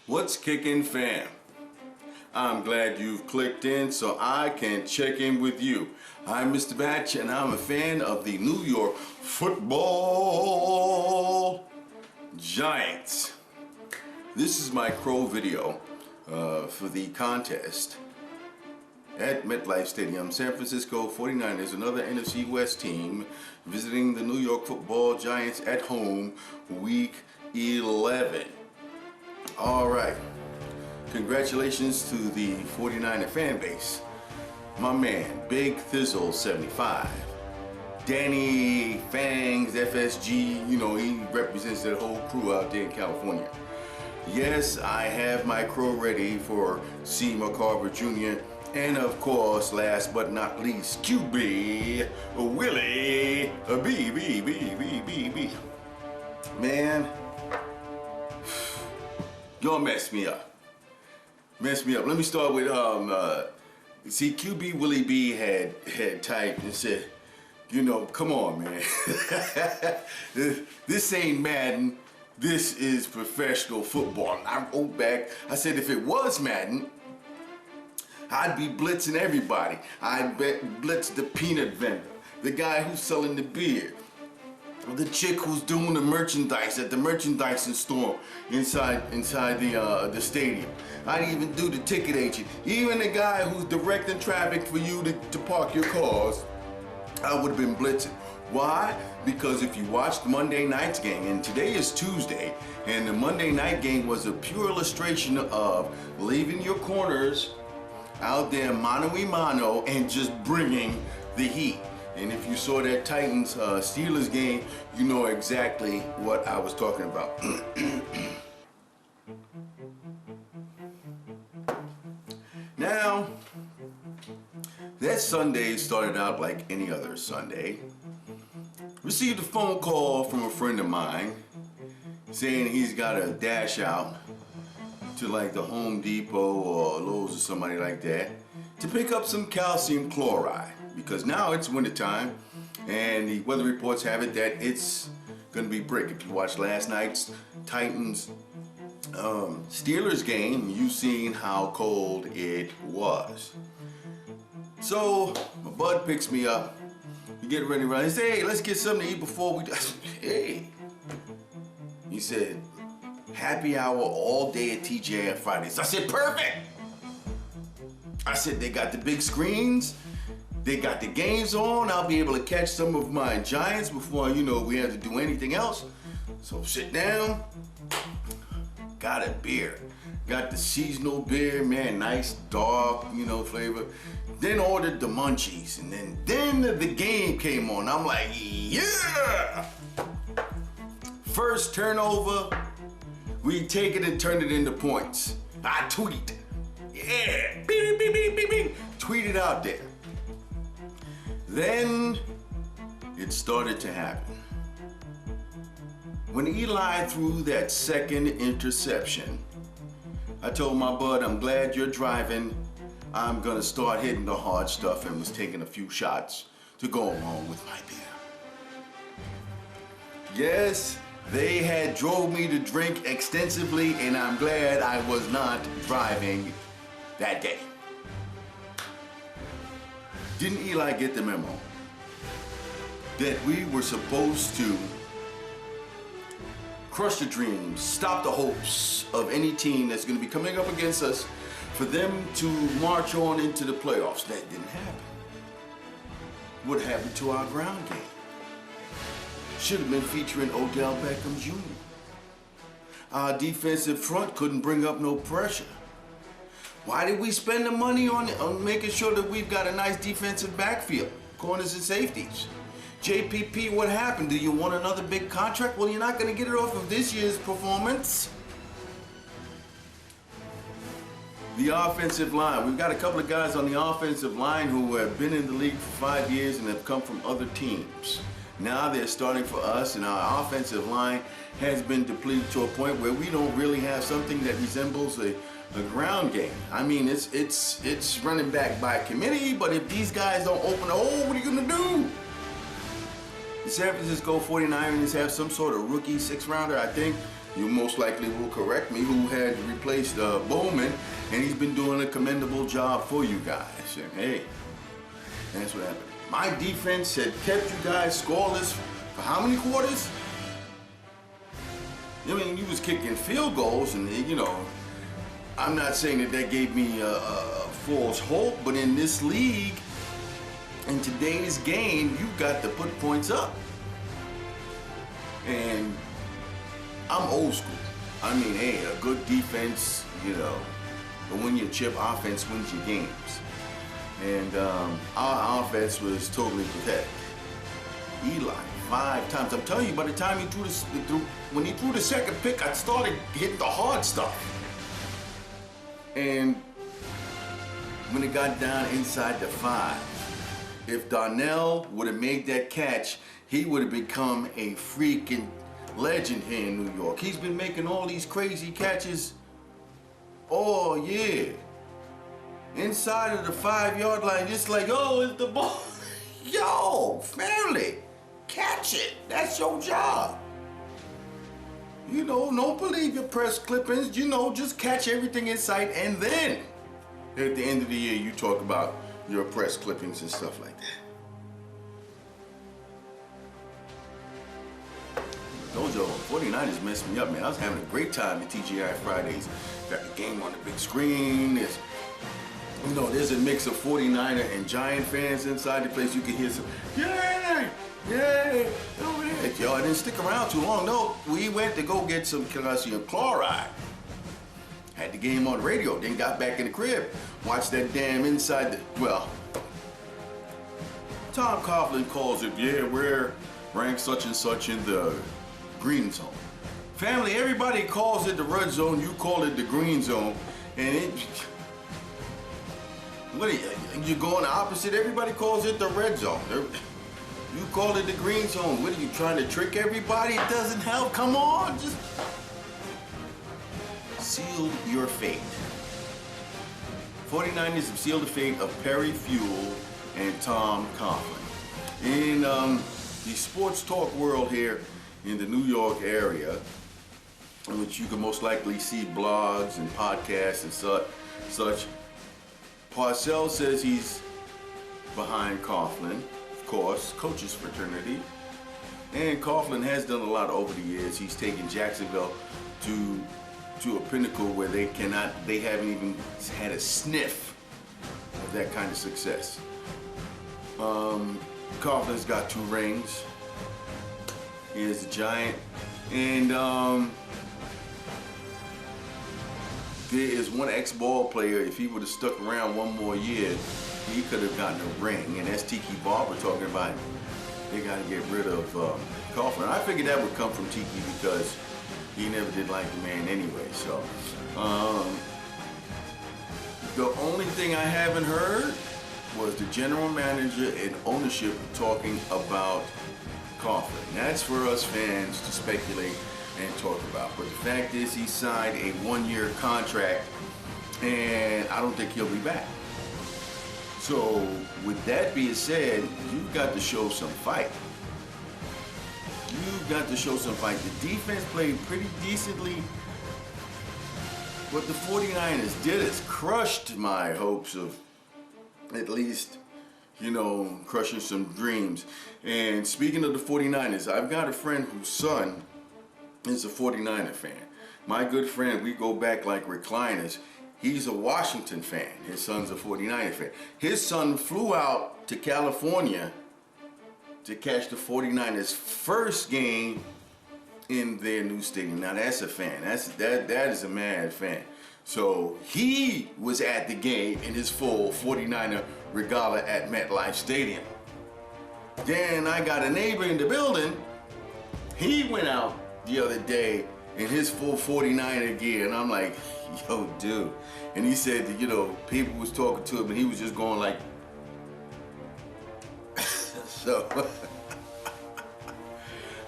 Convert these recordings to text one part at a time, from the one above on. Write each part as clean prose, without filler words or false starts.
What's kicking, fam? I'm glad you've clicked in so I can check in with you. I'm Mr. Batch and I'm a fan of the New York Football Giants. This is my crow video for the contest at MetLife Stadium. San Francisco 49ers, another NFC West team, visiting the New York Football Giants at home, week 11. All right, congratulations to the 49er fan base. My man, Big Thizzle 75, Danny Fangs FSG, you know, he represents that whole crew out there in California. Yes, I have my crow ready for CMcCarverJr and of course, last but not least, QBWillieB. Man, y'all messed me up. Let me start with see, QBWillieB had typed and said, you know, come on, man. This ain't Madden. This is professional football. And I wrote back, I said, if it was Madden, I'd be blitzing everybody. I'd blitz the peanut vendor, the guy who's selling the beer, the chick who's doing the merchandise at the merchandising store inside the stadium. I'd even do the ticket agent, even the guy who's directing traffic for you to park your cars. I would have been blitzing. Why? Because if you watched Monday night's game, and today is Tuesday, and the Monday night game was a pure illustration of leaving your corners out there mano-a-mano and just bringing the heat. And if you saw that Titans Steelers game, you know exactly what I was talking about. Now, that Sunday started out like any other Sunday. Received a phone call from a friend of mine saying he's got to dash out to like the Home Depot or Lowe's or somebody like that to pick up some calcium chloride, because now it's wintertime and the weather reports have it that it's gonna be brick. If you watched last night's Titans Steelers game, you've seen how cold it was. So my bud picks me up, we get ready to run. He said, hey, let's get something to eat before we do. Hey, he said, happy hour all day at TJ on Fridays. I said, perfect. I said, they got the big screens, they got the games on. I'll be able to catch some of my Giants before, you know, we have to do anything else. So sit down, got a beer. Got the seasonal beer, man, nice dark, you know, flavor. Then ordered the munchies, and then the game came on. I'm like, yeah! First turnover, we take it and turn it into points. I tweet. Yeah, beep, beep, beep, beep, beep. Tweet it out there. Then it started to happen. When Eli threw that second interception, I told my bud, I'm glad you're driving. I'm gonna start hitting the hard stuff, and was taking a few shots to go along with my beer. Yes, they had drove me to drink extensively, and I'm glad I was not driving that day. Didn't Eli get the memo that we were supposed to crush the dreams, stop the hopes of any team that's going to be coming up against us, for them to march on into the playoffs? That didn't happen. What happened to our ground game? Should have been featuring Odell Beckham Jr. Our defensive front couldn't bring up no pressure. Why did we spend the money on making sure that we've got a nice defensive backfield, corners and safeties? JPP, what happened? Do you want another big contract? Well, you're not going to get it off of this year's performance. The offensive line. We've got a couple of guys on the offensive line who have been in the league for 5 years and have come from other teams. Now they're starting for us, and our offensive line has been depleted to a point where we don't really have something that resembles a ground game. I mean, it's running back by committee, but if these guys don't open the hole, what are you gonna do? The San Francisco 49ers have some sort of rookie 6th rounder, I think, you most likely will correct me, who had replaced Bowman, and he's been doing a commendable job for you guys. And hey, that's what happened. My defense had kept you guys scoreless for how many quarters? I mean, you was kicking field goals, and you know, I'm not saying that gave me a false hope, but in this league, in today's game, you've got to put points up. And I'm old school. I mean, hey, a good defense, you know, but when you chip, offense wins your games. And our offense was totally pathetic. Eli, 5 times. I'm telling you, by the time he when he threw the second pick, I started hitting the hard stuff. And when it got down inside the 5, if Darnell would have made that catch, he would have become a freaking legend here in New York. He's been making all these crazy catches all year. Inside of the 5-yard line, just like, oh, it's the ball. Yo, family, catch it. That's your job. You know, don't believe your press clippings. You know, just catch everything in sight, and then at the end of the year, you talk about your press clippings and stuff like that. Those 49ers messed me up, man. I was having a great time at TGI Fridays. Got the game on the big screen. You know, there's a mix of 49er and Giant fans inside the place. You can hear some, yay, yay, over there. Yo, I didn't stick around too long. No, we went to go get some calcium chloride. Had the game on the radio, then got back in the crib. Watched that damn inside the, well, Tom Coughlin calls it, yeah, we're ranked such and such in the green zone. Family, everybody calls it the red zone, you call it the green zone, and it, what are you going the opposite? Everybody calls it the red zone. You call it the green zone. What are you trying to trick everybody? It doesn't help. Come on, just seal your fate. 49ers have sealed the fate of Perry Fuel and Tom Coughlin. In the sports talk world here in the New York area, in which you can most likely see blogs and podcasts and such, Parcells says he's behind Coughlin, of course, coaches fraternity. And Coughlin has done a lot over the years. He's taken Jacksonville to a pinnacle where they haven't even had a sniff of that kind of success. Coughlin's got 2 rings. He is a Giant. And there is one ex-ball player, if he would have stuck around one more year, he could have gotten a ring. And that's Tiki Barber talking about they got to get rid of Coughlin. I figured that would come from Tiki because he never did like the man anyway. So the only thing I haven't heard was the general manager and ownership talking about Coughlin. That's for us fans to speculate and talk about. But the fact is, he signed a 1-year contract, and I don't think he'll be back. So with that being said, you've got to show some fight. You've got to show some fight. The defense played pretty decently. What the 49ers did is crushed my hopes of at least, you know, crushing some dreams. And speaking of the 49ers, I've got a friend whose son is a 49er fan. My good friend, we go back like recliners. He's a Washington fan. His son's a 49er fan. His son flew out to California to catch the 49ers' first game in their new stadium. Now that's a fan. That is a mad fan. So he was at the game in his full 49er regalia at MetLife Stadium. Then I got a neighbor in the building. He went out the other day in his full 49er gear, and I'm like, yo, dude. And he said that, you know, people was talking to him, and he was just going like, so,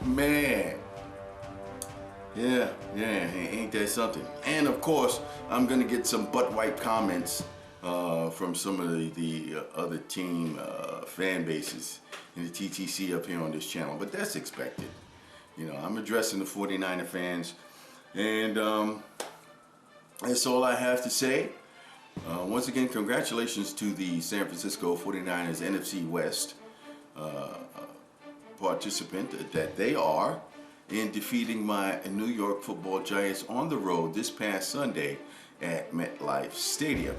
man. Yeah, ain't that something? And of course, I'm gonna get some butt wipe comments from some of the other team fan bases in the TTC up here on this channel, but that's expected. You know, I'm addressing the 49er fans. And that's all I have to say. Once again, congratulations to the San Francisco 49ers NFC West participant that they are in defeating my New York Football Giants on the road this past Sunday at MetLife Stadium.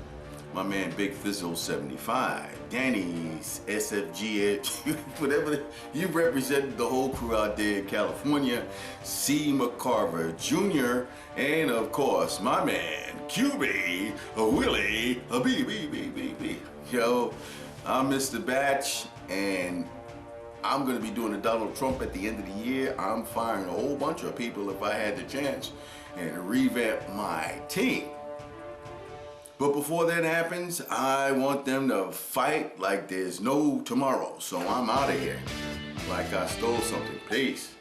My man Big Fizzle 75, Dannygsfgtv, whatever, you represented the whole crew out there in California, CMcCarverJr, and of course my man QBWillieB. Yo, I'm Mr. Batch, and I'm gonna be doing a Donald Trump at the end of the year. I'm firing a whole bunch of people if I had the chance and revamp my team. But before that happens, I want them to fight like there's no tomorrow. So I'm out of here like I stole something. Peace.